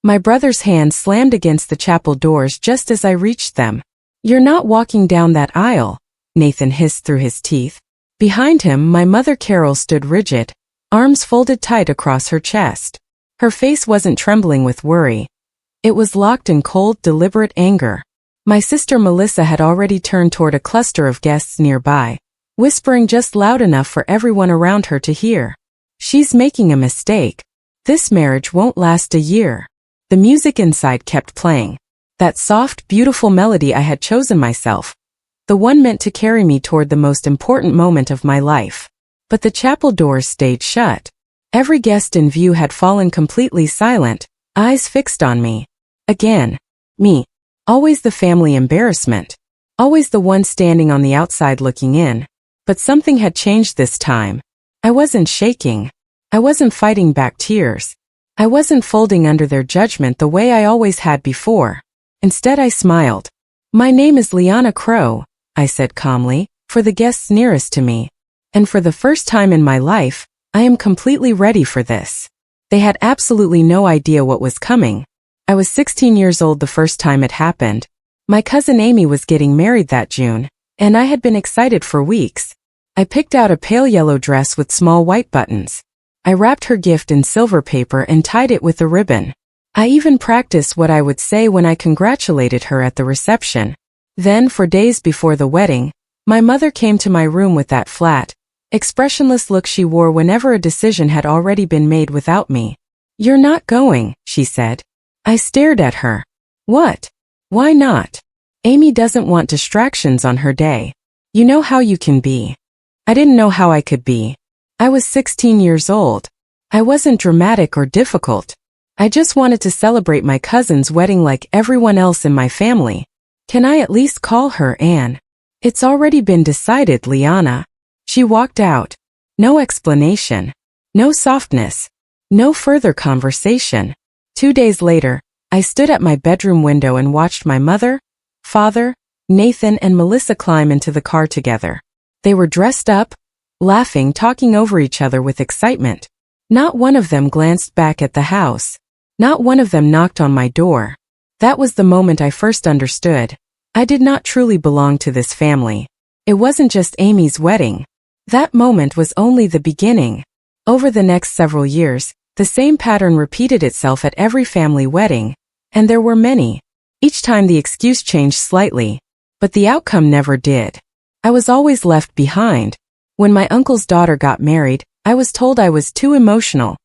My brother's hand slammed against the chapel doors just as I reached them. "You're not walking down that aisle," Nathan hissed through his teeth. Behind him, my mother Carol stood rigid, arms folded tight across her chest. Her face wasn't trembling with worry. It was locked in cold, deliberate anger. My sister Melissa had already turned toward a cluster of guests nearby, whispering just loud enough for everyone around her to hear. "She's making a mistake. This marriage won't last a year." The music inside kept playing. That soft, beautiful melody I had chosen myself. The one meant to carry me toward the most important moment of my life. But the chapel doors stayed shut. Every guest in view had fallen completely silent, eyes fixed on me. Again. Me. Always the family embarrassment. Always the one standing on the outside looking in. But something had changed this time. I wasn't shaking. I wasn't fighting back tears. I wasn't folding under their judgment the way I always had before. Instead I smiled. "My name is Liana Crow," I said calmly, for the guests nearest to me. "And for the first time in my life, I am completely ready for this." They had absolutely no idea what was coming. I was 16 years old the first time it happened. My cousin Amy was getting married that June, and I had been excited for weeks. I picked out a pale yellow dress with small white buttons. I wrapped her gift in silver paper and tied it with a ribbon. I even practiced what I would say when I congratulated her at the reception. Then, for days before the wedding, my mother came to my room with that flat, expressionless look she wore whenever a decision had already been made without me. "You're not going," she said. I stared at her. "What? Why not? Amy doesn't want distractions on her day. You know how you can be." I didn't know how I could be. I was 16 years old. I wasn't dramatic or difficult. I just wanted to celebrate my cousin's wedding like everyone else in my family. "Can I at least call her Anne?" "It's already been decided, Liana." She walked out. No explanation. No softness. No further conversation. 2 days later, I stood at my bedroom window and watched my mother, father, Nathan, and Melissa climb into the car together. They were dressed up, laughing, talking over each other with excitement. Not one of them glanced back at the house. Not one of them knocked on my door. That was the moment I first understood. I did not truly belong to this family. It wasn't just Amy's wedding. That moment was only the beginning. Over the next several years, the same pattern repeated itself at every family wedding, and there were many. Each time the excuse changed slightly, but the outcome never did. I was always left behind. When my uncle's daughter got married, I was told I was too emotional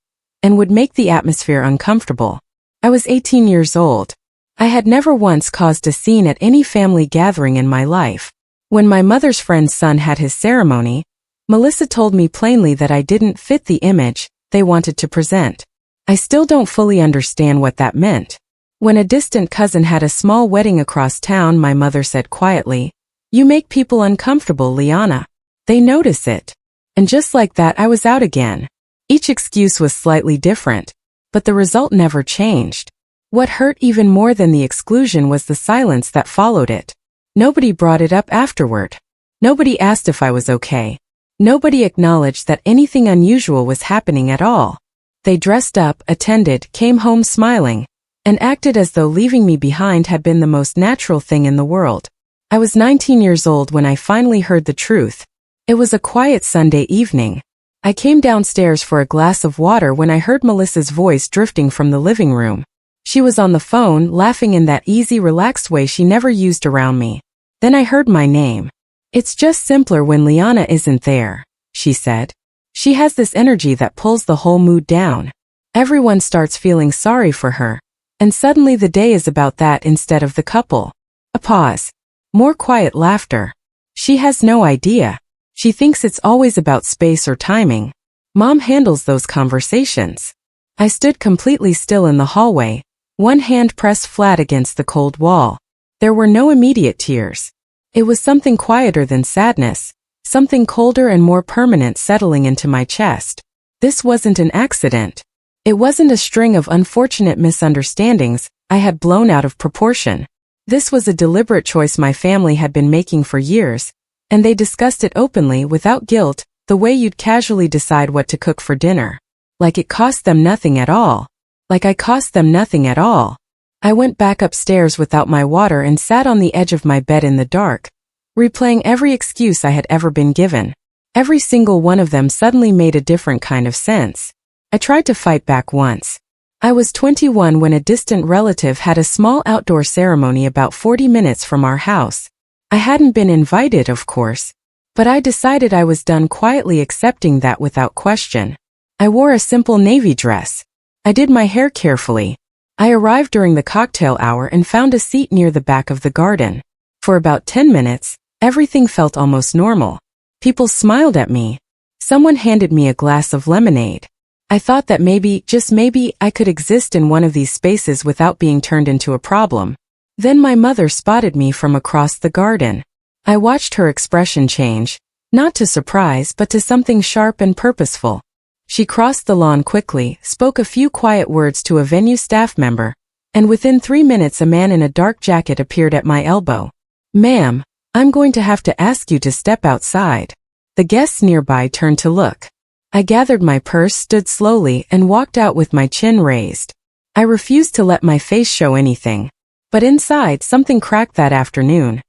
and would make the atmosphere uncomfortable. I was 18 years old. I had never once caused a scene at any family gathering in my life. When my mother's friend's son had his ceremony, Melissa told me plainly that I didn't fit the image they wanted to present. I still don't fully understand what that meant. When a distant cousin had a small wedding across town, my mother said quietly, "You make people uncomfortable, Liana. They notice it." And just like that, I was out again. Each excuse was slightly different, but the result never changed. What hurt even more than the exclusion was the silence that followed it. Nobody brought it up afterward. Nobody asked if I was okay. Nobody acknowledged that anything unusual was happening at all. They dressed up, attended, came home smiling, and acted as though leaving me behind had been the most natural thing in the world. I was 19 years old when I finally heard the truth. It was a quiet Sunday evening. I came downstairs for a glass of water when I heard Melissa's voice drifting from the living room. She was on the phone, laughing in that easy, relaxed way she never used around me. Then I heard my name. "It's just simpler when Liana isn't there," she said. "She has this energy that pulls the whole mood down. Everyone starts feeling sorry for her, and suddenly the day is about that instead of the couple." A pause. More quiet laughter. "She has no idea. She thinks it's always about space or timing. Mom handles those conversations." I stood completely still in the hallway, one hand pressed flat against the cold wall. There were no immediate tears. It was something quieter than sadness, something colder and more permanent settling into my chest. This wasn't an accident. It wasn't a string of unfortunate misunderstandings I had blown out of proportion. This was a deliberate choice my family had been making for years, and they discussed it openly without guilt, the way you'd casually decide what to cook for dinner. Like it cost them nothing at all. Like I cost them nothing at all. I went back upstairs without my water and sat on the edge of my bed in the dark, replaying every excuse I had ever been given. Every single one of them suddenly made a different kind of sense. I tried to fight back once. I was 21 when a distant relative had a small outdoor ceremony about 40 minutes from our house. I hadn't been invited, of course, but I decided I was done quietly accepting that without question. I wore a simple navy dress. I did my hair carefully. I arrived during the cocktail hour and found a seat near the back of the garden. For about 10 minutes, everything felt almost normal. People smiled at me. Someone handed me a glass of lemonade. I thought that maybe, just maybe, I could exist in one of these spaces without being turned into a problem. Then my mother spotted me from across the garden. I watched her expression change, not to surprise but to something sharp and purposeful. She crossed the lawn quickly, spoke a few quiet words to a venue staff member, and within 3 minutes a man in a dark jacket appeared at my elbow. "Ma'am, I'm going to have to ask you to step outside." The guests nearby turned to look. I gathered my purse, stood slowly, and walked out with my chin raised. I refused to let my face show anything. But inside, something cracked that afternoon.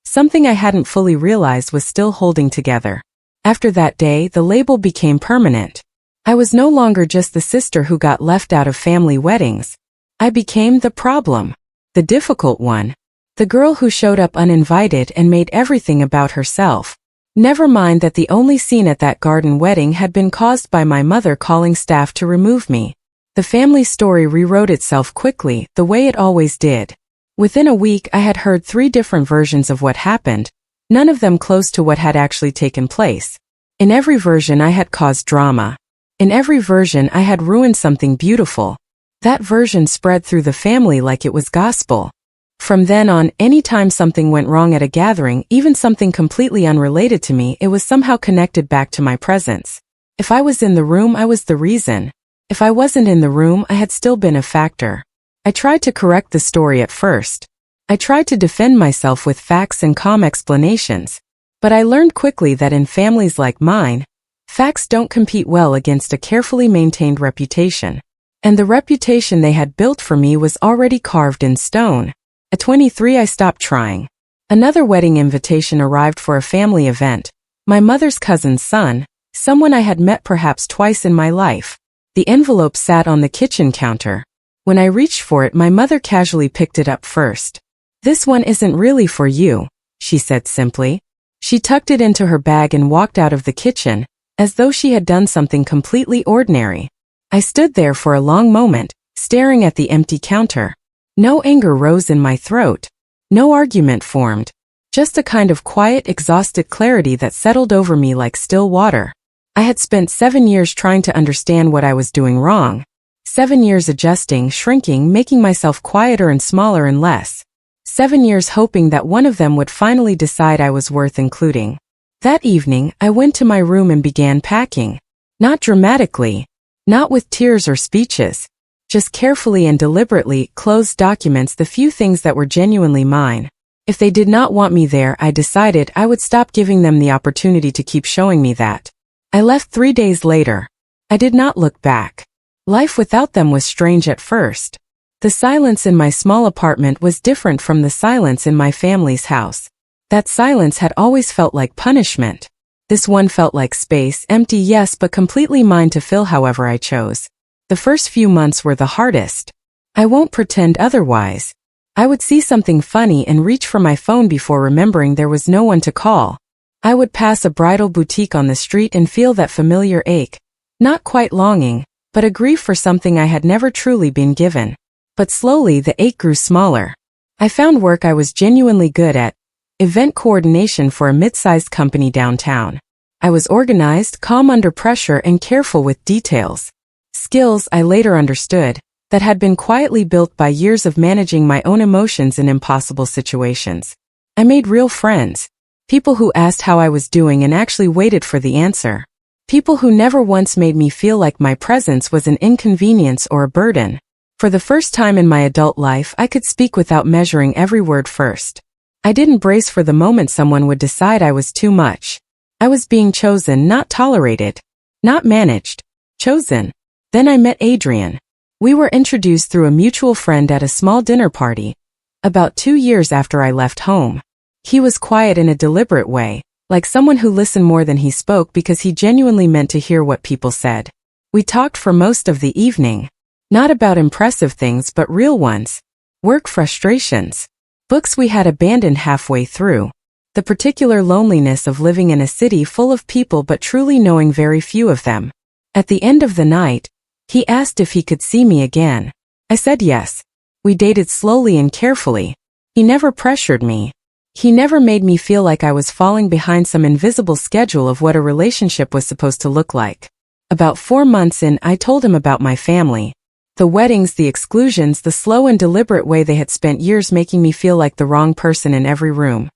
Something I hadn't fully realized was still holding together. After that day, the label became permanent. I was no longer just the sister who got left out of family weddings. I became the problem. The difficult one. The girl who showed up uninvited and made everything about herself. Never mind that the only scene at that garden wedding had been caused by my mother calling staff to remove me. The family story rewrote itself quickly, the way it always did. Within a week I had heard 3 different versions of what happened, none of them close to what had actually taken place. In every version I had caused drama. In every version I had ruined something beautiful. That version spread through the family like it was gospel. From then on, anytime something went wrong at a gathering, even something completely unrelated to me, it was somehow connected back to my presence. If I was in the room, I was the reason. If I wasn't in the room, I had still been a factor. I tried to correct the story at first. I tried to defend myself with facts and calm explanations. But I learned quickly that in families like mine, facts don't compete well against a carefully maintained reputation. And the reputation they had built for me was already carved in stone. At 23 I stopped trying. Another wedding invitation arrived for a family event. My mother's cousin's son, someone I had met perhaps twice in my life. The envelope sat on the kitchen counter. When I reached for it, my mother casually picked it up first. "This one isn't really for you," she said simply. She tucked it into her bag and walked out of the kitchen, as though she had done something completely ordinary. I stood there for a long moment, staring at the empty counter. No anger rose in my throat. No argument formed. Just a kind of quiet, exhausted clarity that settled over me like still water. I had spent 7 years trying to understand what I was doing wrong. 7 years adjusting, shrinking, making myself quieter and smaller and less. 7 years hoping that one of them would finally decide I was worth including. That evening, I went to my room and began packing. Not dramatically. Not with tears or speeches. Just carefully and deliberately, closed documents, the few things that were genuinely mine. If they did not want me there, I decided I would stop giving them the opportunity to keep showing me that. I left 3 days later. I did not look back. Life without them was strange at first. The silence in my small apartment was different from the silence in my family's house. That silence had always felt like punishment. This one felt like space, empty yes, but completely mine to fill however I chose. The first few months were the hardest. I won't pretend otherwise. I would see something funny and reach for my phone before remembering there was no one to call. I would pass a bridal boutique on the street and feel that familiar ache. Not quite longing, but a grief for something I had never truly been given. But slowly the ache grew smaller. I found work I was genuinely good at. Event coordination for a mid-sized company downtown. I was organized, calm under pressure, and careful with details. Skills, I later understood, that had been quietly built by years of managing my own emotions in impossible situations. I made real friends. People who asked how I was doing and actually waited for the answer. People who never once made me feel like my presence was an inconvenience or a burden. For the first time in my adult life, I could speak without measuring every word first. I didn't brace for the moment someone would decide I was too much. I was being chosen, not tolerated. Not managed. Chosen. Then I met Adrian. We were introduced through a mutual friend at a small dinner party, about 2 years after I left home. He was quiet in a deliberate way, like someone who listened more than he spoke because he genuinely meant to hear what people said. We talked for most of the evening. Not about impressive things but real ones. Work frustrations. Books we had abandoned halfway through. The particular loneliness of living in a city full of people but truly knowing very few of them. At the end of the night, he asked if he could see me again. I said yes. We dated slowly and carefully. He never pressured me. He never made me feel like I was falling behind some invisible schedule of what a relationship was supposed to look like. About 4 months in, I told him about my family. The weddings, the exclusions, the slow and deliberate way they had spent years making me feel like the wrong person in every room.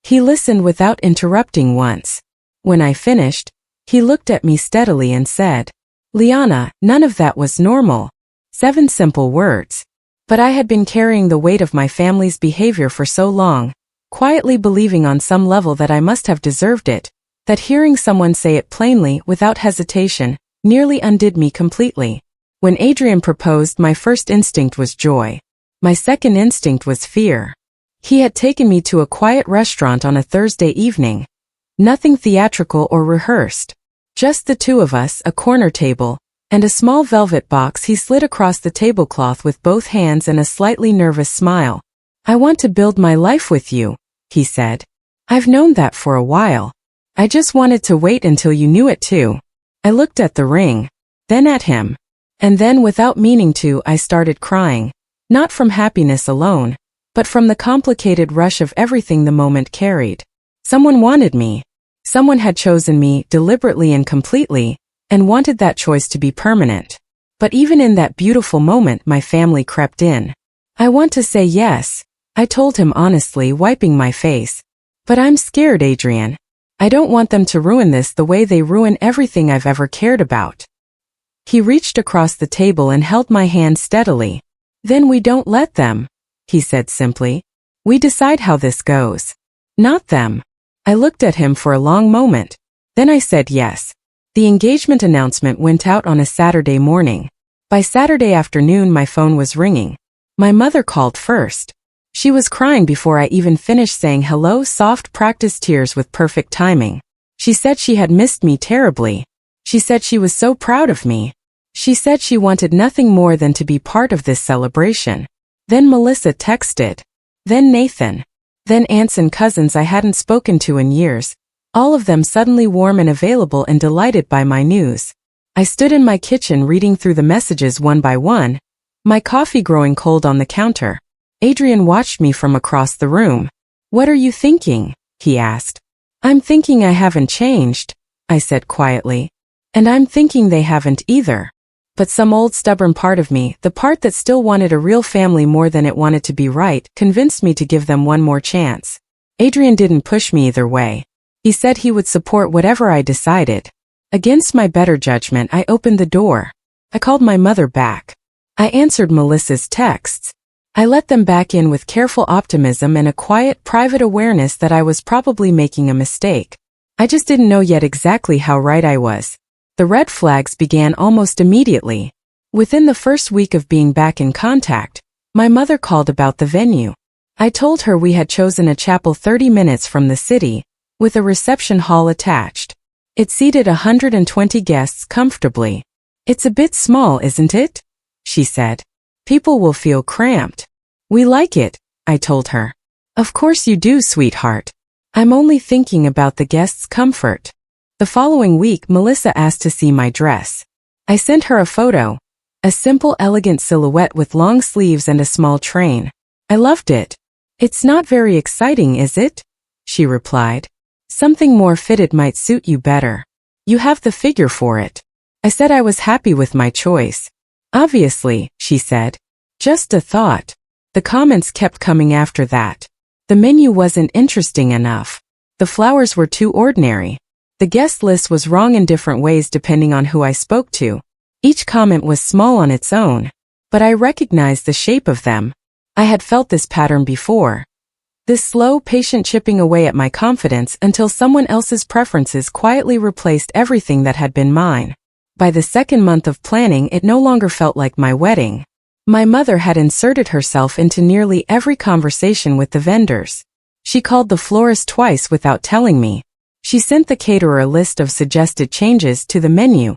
He listened without interrupting once. When I finished, he looked at me steadily and said, "Liana, none of that was normal." 7 simple words. But I had been carrying the weight of my family's behavior for so long, quietly believing on some level that I must have deserved it, that hearing someone say it plainly, without hesitation, nearly undid me completely. When Adrian proposed, my first instinct was joy. My second instinct was fear. He had taken me to a quiet restaurant on a Thursday evening. Nothing theatrical or rehearsed. Just the two of us, a corner table, and a small velvet box he slid across the tablecloth with both hands and a slightly nervous smile. "I want to build my life with you," he said. "I've known that for a while. I just wanted to wait until you knew it too." I looked at the ring, then at him. And then, without meaning to, I started crying. Not from happiness alone, but from the complicated rush of everything the moment carried. Someone wanted me. Someone had chosen me, deliberately and completely, and wanted that choice to be permanent. But even in that beautiful moment, my family crept in. "I want to say yes," I told him honestly, wiping my face. "But I'm scared, Adrian. I don't want them to ruin this the way they ruin everything I've ever cared about." He reached across the table and held my hand steadily. "Then we don't let them," he said simply. "We decide how this goes. Not them." I looked at him for a long moment. Then I said yes. The engagement announcement went out on a Saturday morning. By Saturday afternoon, my phone was ringing. My mother called first. She was crying before I even finished saying hello, soft practice tears with perfect timing. She said she had missed me terribly. She said she was so proud of me. She said she wanted nothing more than to be part of this celebration. Then Melissa texted. Then Nathan. Then aunts and cousins I hadn't spoken to in years, all of them suddenly warm and available and delighted by my news. I stood in my kitchen reading through the messages one by one, my coffee growing cold on the counter. Adrian watched me from across the room. "What are you thinking?" he asked. "I'm thinking I haven't changed," I said quietly. "And I'm thinking they haven't either." But some old stubborn part of me, the part that still wanted a real family more than it wanted to be right, convinced me to give them one more chance. Adrian didn't push me either way. He said he would support whatever I decided. Against my better judgment, I opened the door. I called my mother back. I answered Melissa's texts. I let them back in with careful optimism and a quiet, private awareness that I was probably making a mistake. I just didn't know yet exactly how right I was. The red flags began almost immediately. Within the first week of being back in contact, my mother called about the venue. I told her we had chosen a chapel 30 minutes from the city, with a reception hall attached. It seated 120 guests comfortably. "It's a bit small, isn't it?" she said. "People will feel cramped." "We like it," I told her. "Of course you do, sweetheart. I'm only thinking about the guests' comfort." The following week, Melissa asked to see my dress. I sent her a photo, a simple, elegant silhouette with long sleeves and a small train. I loved it. "It's not very exciting, is it?" she replied. "Something more fitted might suit you better. You have the figure for it." I said I was happy with my choice. "Obviously," she said. "Just a thought." The comments kept coming after that. The menu wasn't interesting enough. The flowers were too ordinary. The guest list was wrong in different ways depending on who I spoke to. Each comment was small on its own, but I recognized the shape of them. I had felt this pattern before. This slow, patient chipping away at my confidence until someone else's preferences quietly replaced everything that had been mine. By the second month of planning, it no longer felt like my wedding. My mother had inserted herself into nearly every conversation with the vendors. She called the florist twice without telling me. She sent the caterer a list of suggested changes to the menu,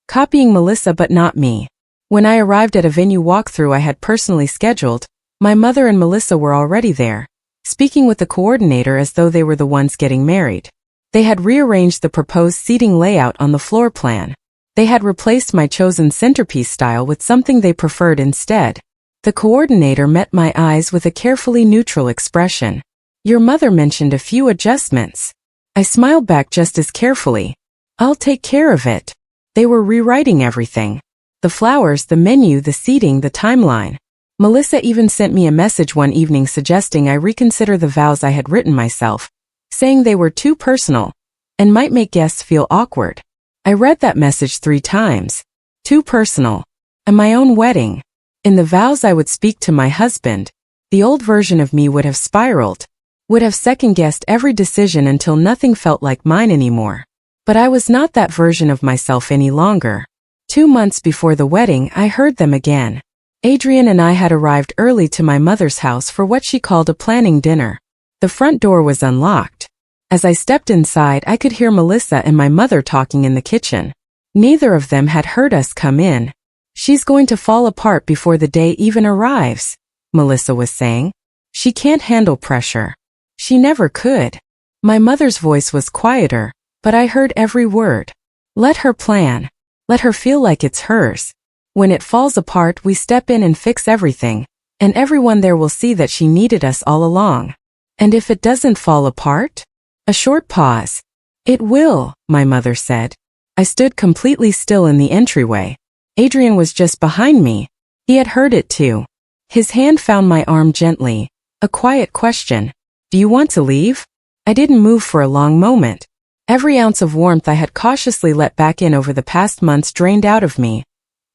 copying Melissa but not me. When I arrived at a venue walkthrough I had personally scheduled, my mother and Melissa were already there, speaking with the coordinator as though they were the ones getting married. They had rearranged the proposed seating layout on the floor plan. They had replaced my chosen centerpiece style with something they preferred instead. The coordinator met my eyes with a carefully neutral expression. "Your mother mentioned a few adjustments." I smiled back just as carefully. "I'll take care of it." They were rewriting everything. The flowers, the menu, the seating, the timeline. Melissa even sent me a message one evening suggesting I reconsider the vows I had written myself, saying they were too personal and might make guests feel awkward. I read that message 3 times. Too personal. And my own wedding. In the vows I would speak to my husband, the old version of me would have spiraled, would have second-guessed every decision until nothing felt like mine anymore. But I was not that version of myself any longer. 2 months before the wedding, I heard them again. Adrian and I had arrived early to my mother's house for what she called a planning dinner. The front door was unlocked. As I stepped inside, I could hear Melissa and my mother talking in the kitchen. Neither of them had heard us come in. "She's going to fall apart before the day even arrives," Melissa was saying. "She can't handle pressure. She never could." My mother's voice was quieter, but I heard every word. "Let her plan. Let her feel like it's hers. When it falls apart, we step in and fix everything, and everyone there will see that she needed us all along. And if it doesn't fall apart?" A short pause. "It will," my mother said. I stood completely still in the entryway. Adrian was just behind me. He had heard it too. His hand found my arm gently. A quiet question. "Do you want to leave?" I didn't move for a long moment. Every ounce of warmth I had cautiously let back in over the past months drained out of me,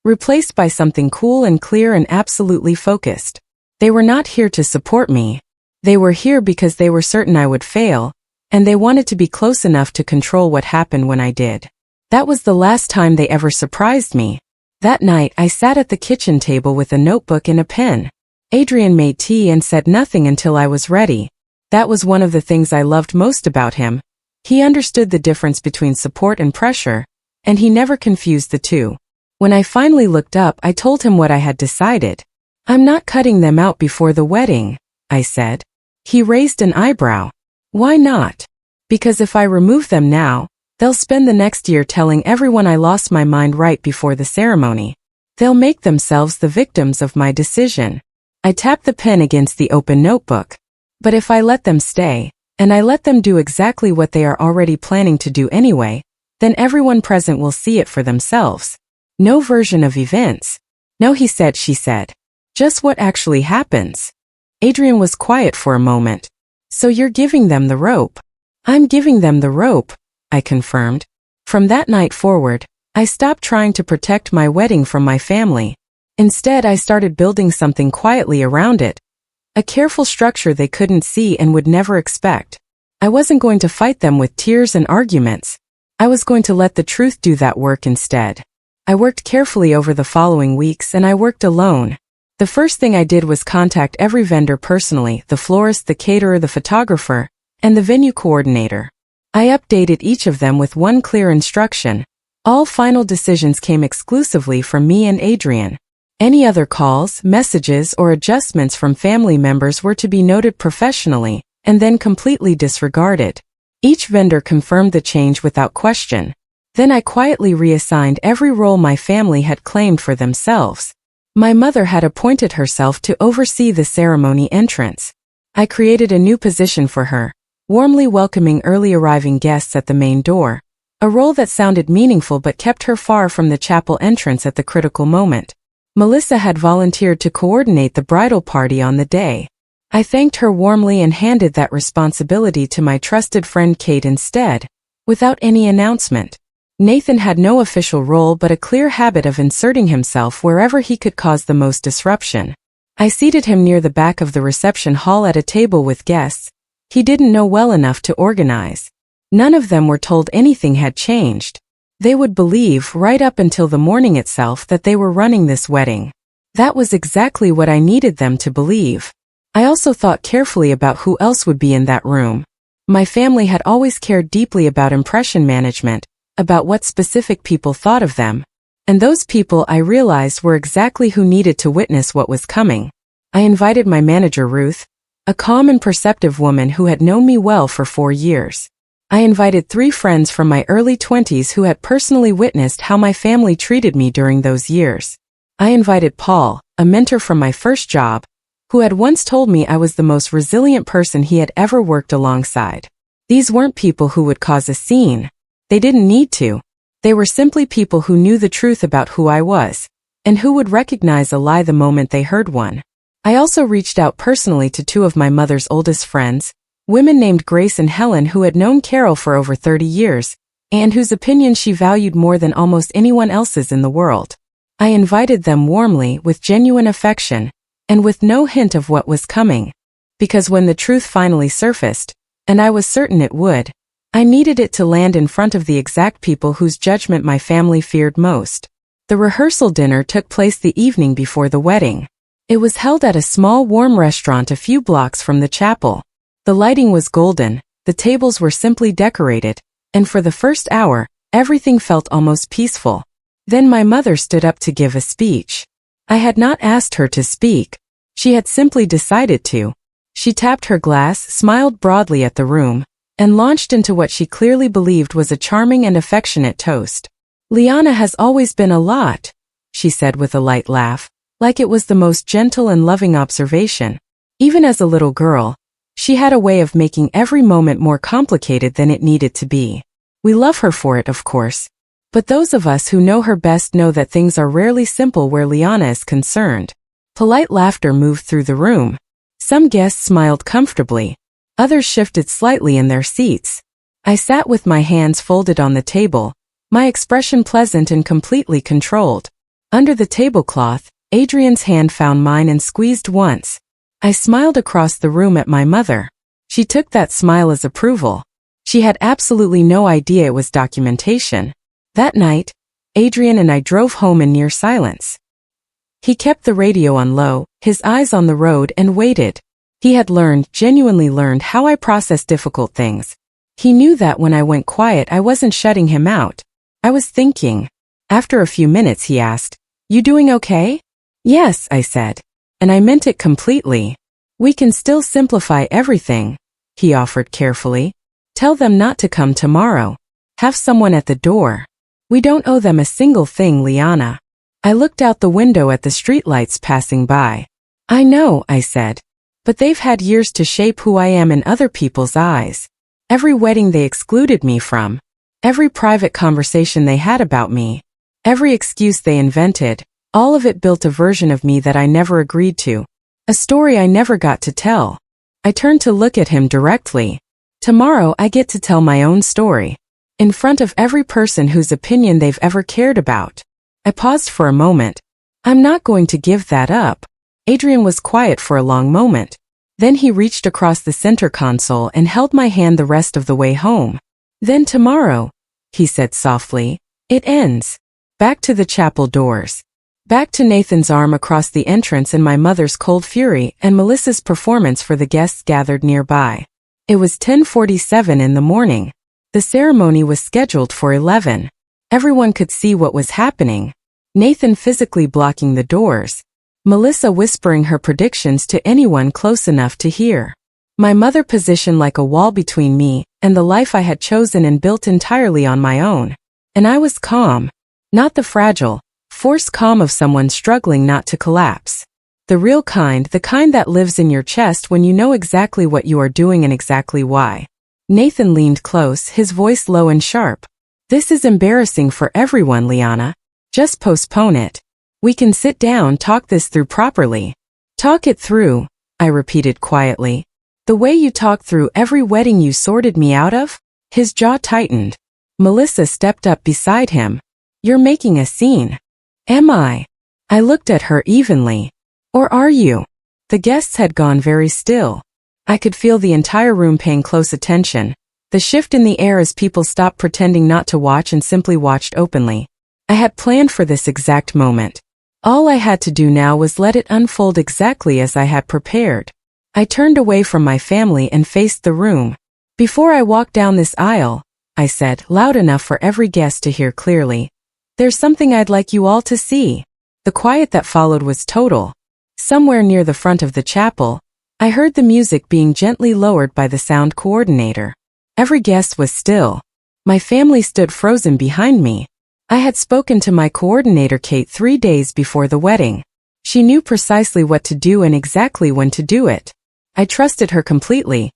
replaced by something cool and clear and absolutely focused. They were not here to support me. They were here because they were certain I would fail, and they wanted to be close enough to control what happened when I did. That was the last time they ever surprised me. That night, I sat at the kitchen table with a notebook and a pen. Adrian made tea and said nothing until I was ready. That was one of the things I loved most about him. He understood the difference between support and pressure, and he never confused the two. When I finally looked up, I told him what I had decided. "I'm not cutting them out before the wedding," I said. He raised an eyebrow. "Why not?" "Because if I remove them now, they'll spend the next year telling everyone I lost my mind right before the ceremony. They'll make themselves the victims of my decision." I tapped the pen against the open notebook. "But if I let them stay, and I let them do exactly what they are already planning to do anyway, then everyone present will see it for themselves. No version of events." "No," he said, she said. "Just what actually happens." Adrian was quiet for a moment. "So you're giving them the rope?" "I'm giving them the rope," I confirmed. From that night forward, I stopped trying to protect my wedding from my family. Instead, I started building something quietly around it. A careful structure they couldn't see and would never expect. I wasn't going to fight them with tears and arguments. I was going to let the truth do that work instead. I worked carefully over the following weeks, and I worked alone. The first thing I did was contact every vendor personally, the florist, the caterer, the photographer, and the venue coordinator. I updated each of them with one clear instruction. All final decisions came exclusively from me and Adrian. Any other calls, messages, or adjustments from family members were to be noted professionally, and then completely disregarded. Each vendor confirmed the change without question. Then I quietly reassigned every role my family had claimed for themselves. My mother had appointed herself to oversee the ceremony entrance. I created a new position for her, warmly welcoming early arriving guests at the main door, a role that sounded meaningful but kept her far from the chapel entrance at the critical moment. Melissa had volunteered to coordinate the bridal party on the day. I thanked her warmly and handed that responsibility to my trusted friend Kate instead, without any announcement. Nathan had no official role but a clear habit of inserting himself wherever he could cause the most disruption. I seated him near the back of the reception hall at a table with guests he didn't know well enough to organize. None of them were told anything had changed. They would believe right up until the morning itself that they were running this wedding. That was exactly what I needed them to believe. I also thought carefully about who else would be in that room. My family had always cared deeply about impression management, about what specific people thought of them. And those people I realized were exactly who needed to witness what was coming. I invited my manager Ruth, a calm and perceptive woman who had known me well for 4 years. I invited 3 friends from my early 20s who had personally witnessed how my family treated me during those years. I invited Paul, a mentor from my first job, who had once told me I was the most resilient person he had ever worked alongside. These weren't people who would cause a scene. They didn't need to. They were simply people who knew the truth about who I was, and who would recognize a lie the moment they heard one. I also reached out personally to 2 of my mother's oldest friends, women named Grace and Helen who had known Carol for over 30 years, and whose opinion she valued more than almost anyone else's in the world. I invited them warmly, with genuine affection, and with no hint of what was coming. Because when the truth finally surfaced, and I was certain it would, I needed it to land in front of the exact people whose judgment my family feared most. The rehearsal dinner took place the evening before the wedding. It was held at a small warm restaurant a few blocks from the chapel. The lighting was golden, the tables were simply decorated, and for the first hour, everything felt almost peaceful. Then my mother stood up to give a speech. I had not asked her to speak. She had simply decided to. She tapped her glass, smiled broadly at the room, and launched into what she clearly believed was a charming and affectionate toast. "Liana has always been a lot," she said with a light laugh, like it was the most gentle and loving observation. Even as a little girl, she had a way of making every moment more complicated than it needed to be. We love her for it, of course. But those of us who know her best know that things are rarely simple where Liana is concerned. Polite laughter moved through the room. Some guests smiled comfortably. Others shifted slightly in their seats. I sat with my hands folded on the table, my expression pleasant and completely controlled. Under the tablecloth, Adrian's hand found mine and squeezed once. I smiled across the room at my mother. She took that smile as approval. She had absolutely no idea it was documentation. That night, Adrian and I drove home in near silence. He kept the radio on low, his eyes on the road, and waited. He had genuinely learned how I process difficult things. He knew that when I went quiet I wasn't shutting him out. I was thinking. After a few minutes he asked, "You doing okay?" "Yes," I said. And I meant it completely. "We can still simplify everything," he offered carefully. "Tell them not to come tomorrow. Have someone at the door. We don't owe them a single thing, Liana." I looked out the window at the streetlights passing by. "I know," I said. "But they've had years to shape who I am in other people's eyes. Every wedding they excluded me from. Every private conversation they had about me. Every excuse they invented. All of it built a version of me that I never agreed to. A story I never got to tell." I turned to look at him directly. "Tomorrow I get to tell my own story. In front of every person whose opinion they've ever cared about." I paused for a moment. "I'm not going to give that up." Adrian was quiet for a long moment. Then he reached across the center console and held my hand the rest of the way home. "Then tomorrow," he said softly, "it ends. Back to the chapel doors. Back to Nathan's arm across the entrance and my mother's cold fury and Melissa's performance for the guests gathered nearby." It was 10:47 in the morning. The ceremony was scheduled for 11. Everyone could see what was happening. Nathan physically blocking the doors. Melissa whispering her predictions to anyone close enough to hear. My mother positioned like a wall between me and the life I had chosen and built entirely on my own. And I was calm. Not the fragile, forced calm of someone struggling not to collapse. The real kind, the kind that lives in your chest when you know exactly what you are doing and exactly why. Nathan leaned close, his voice low and sharp. "This is embarrassing for everyone, Liana. Just postpone it. We can sit down, talk this through properly." "Talk it through," I repeated quietly. "The way you talked through every wedding you sorted me out of?" His jaw tightened. Melissa stepped up beside him. "You're making a scene." "Am I?" I looked at her evenly. "Or are you?" The guests had gone very still. I could feel the entire room paying close attention, The shift in the air as people stopped pretending not to watch and simply watched openly. I had planned for this exact moment. All I had to do now was let it unfold exactly as I had prepared. I turned away from my family and faced the room. "Before I walk down this aisle," I said, loud enough for every guest to hear clearly, "there's something I'd like you all to see." The quiet that followed was total. Somewhere near the front of the chapel, I heard the music being gently lowered by the sound coordinator. Every guest was still. My family stood frozen behind me. I had spoken to my coordinator Kate 3 days before the wedding. She knew precisely what to do and exactly when to do it. I trusted her completely.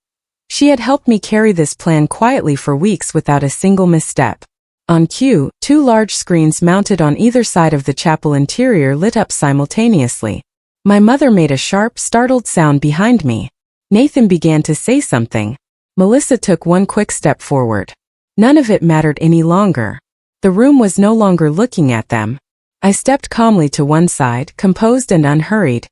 She had helped me carry this plan quietly for weeks without a single misstep. On cue, 2 large screens mounted on either side of the chapel interior lit up simultaneously. My mother made a sharp, startled sound behind me. Nathan began to say something. Melissa took one quick step forward. None of it mattered any longer. The room was no longer looking at them. I stepped calmly to one side, composed and unhurried,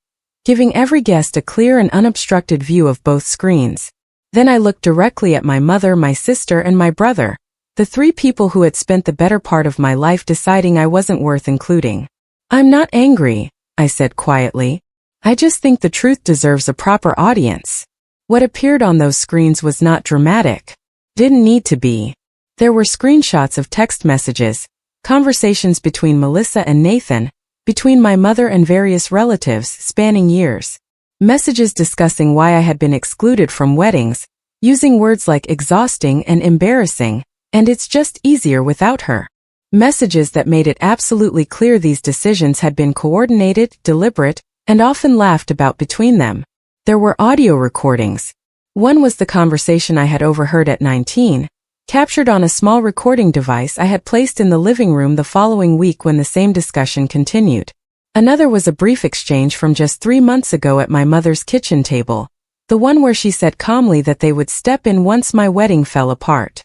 giving every guest a clear and unobstructed view of both screens. Then I looked directly at my mother, my sister, and my brother, the 3 people who had spent the better part of my life deciding I wasn't worth including. "I'm not angry," I said quietly. "I just think the truth deserves a proper audience." What appeared on those screens was not dramatic. Didn't need to be. There were screenshots of text messages, conversations between Melissa and Nathan, between my mother and various relatives spanning years. Messages discussing why I had been excluded from weddings, using words like exhausting and embarrassing, and "it's just easier without her." Messages that made it absolutely clear these decisions had been coordinated, deliberate, and often laughed about between them. There were audio recordings. One was the conversation I had overheard at 19, captured on a small recording device I had placed in the living room the following week when the same discussion continued. Another was a brief exchange from just 3 months ago at my mother's kitchen table, the one where she said calmly that they would step in once my wedding fell apart.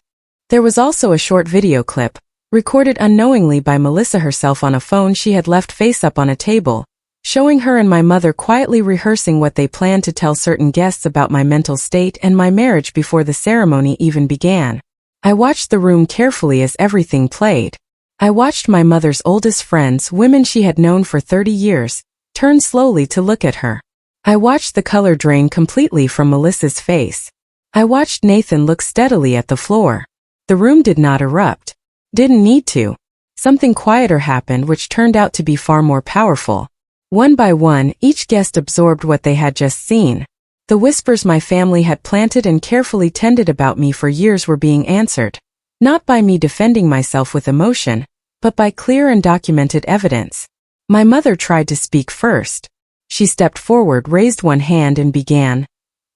There was also a short video clip, recorded unknowingly by Melissa herself on a phone she had left face up on a table, showing her and my mother quietly rehearsing what they planned to tell certain guests about my mental state and my marriage before the ceremony even began. I watched the room carefully as everything played. I watched my mother's oldest friends, women she had known for 30 years, turn slowly to look at her. I watched the color drain completely from Melissa's face. I watched Nathan look steadily at the floor. The room did not erupt. Didn't need to. Something quieter happened which turned out to be far more powerful. One by one, each guest absorbed what they had just seen. The whispers my family had planted and carefully tended about me for years were being answered, not by me defending myself with emotion, but by clear and documented evidence. My mother tried to speak first. She stepped forward, raised one hand and began.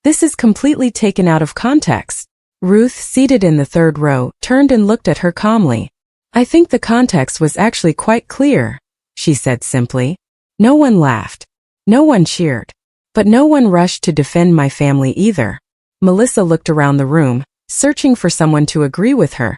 "This is completely taken out of context." Ruth, seated in the 3rd row, turned and looked at her calmly. "I think the context was actually quite clear," she said simply. No one laughed. No one cheered. But no one rushed to defend my family either. Melissa looked around the room, searching for someone to agree with her.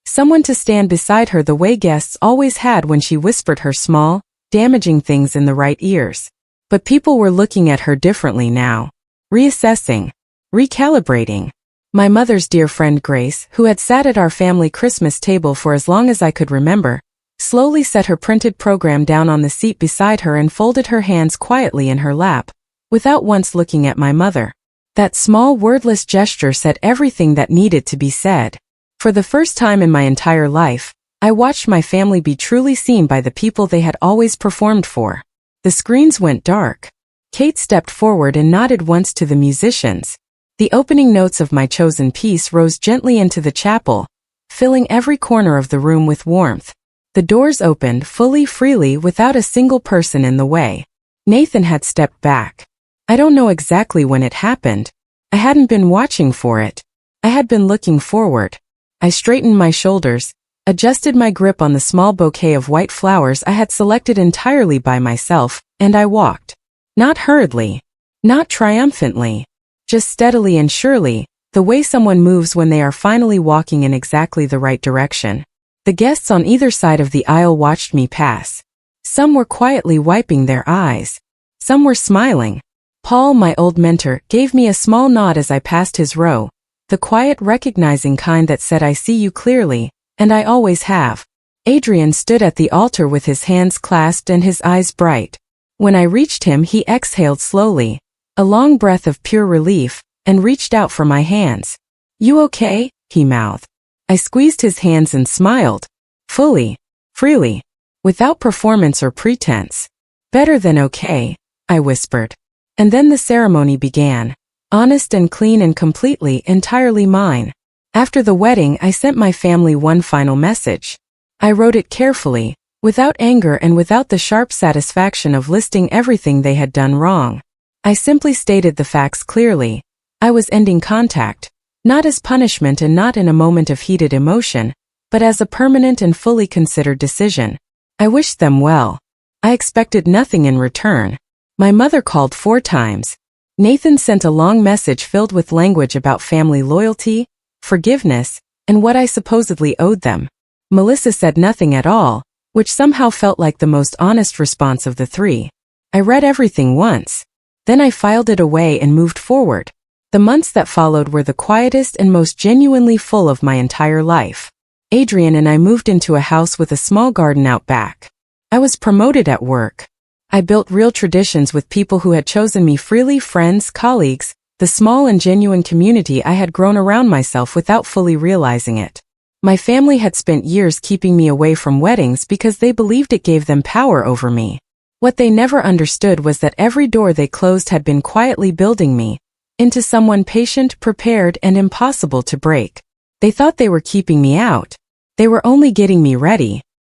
Someone to stand beside her the way guests always had when she whispered her small, damaging things in the right ears. But people were looking at her differently now. Reassessing. Recalibrating. My mother's dear friend Grace, who had sat at our family Christmas table for as long as I could remember, slowly set her printed program down on the seat beside her and folded her hands quietly in her lap, without once looking at my mother. That small wordless gesture said everything that needed to be said. For the first time in my entire life, I watched my family be truly seen by the people they had always performed for. The screens went dark. Kate stepped forward and nodded once to the musicians. The opening notes of my chosen piece rose gently into the chapel, filling every corner of the room with warmth. The doors opened fully, freely, without a single person in the way. Nathan had stepped back. I don't know exactly when it happened. I hadn't been watching for it. I had been looking forward. I straightened my shoulders, adjusted my grip on the small bouquet of white flowers I had selected entirely by myself, and I walked. Not hurriedly. Not triumphantly. Just steadily and surely, the way someone moves when they are finally walking in exactly the right direction. The guests on either side of the aisle watched me pass. Some were quietly wiping their eyes. Some were smiling. Paul, my old mentor, gave me a small nod as I passed his row, The quiet, recognizing kind that said, "I see you clearly, and I always have." Adrian stood at the altar with his hands clasped and his eyes bright. When I reached him, he exhaled slowly, a long breath of pure relief, and reached out for my hands. "You okay?" he mouthed. I squeezed his hands and smiled. Fully. Freely. Without performance or pretense. "Better than okay," I whispered. And then the ceremony began. Honest and clean and completely, entirely mine. After the wedding, I sent my family one final message. I wrote it carefully, without anger and without the sharp satisfaction of listing everything they had done wrong. I simply stated the facts clearly. I was ending contact, not as punishment and not in a moment of heated emotion, but as a permanent and fully considered decision. I wished them well. I expected nothing in return. My mother called 4 times. Nathan sent a long message filled with language about family loyalty, forgiveness, and what I supposedly owed them. Melissa said nothing at all, which somehow felt like the most honest response of the 3. I read everything once. Then I filed it away and moved forward. The months that followed were the quietest and most genuinely full of my entire life. Adrian and I moved into a house with a small garden out back. I was promoted at work. I built real traditions with people who had chosen me freely, friends, colleagues, the small and genuine community I had grown around myself without fully realizing it. My family had spent years keeping me away from weddings because they believed it gave them power over me. What they never understood was that every door they closed had been quietly building me into someone patient, prepared, and impossible to break. They thought they were keeping me out. They were only getting me ready.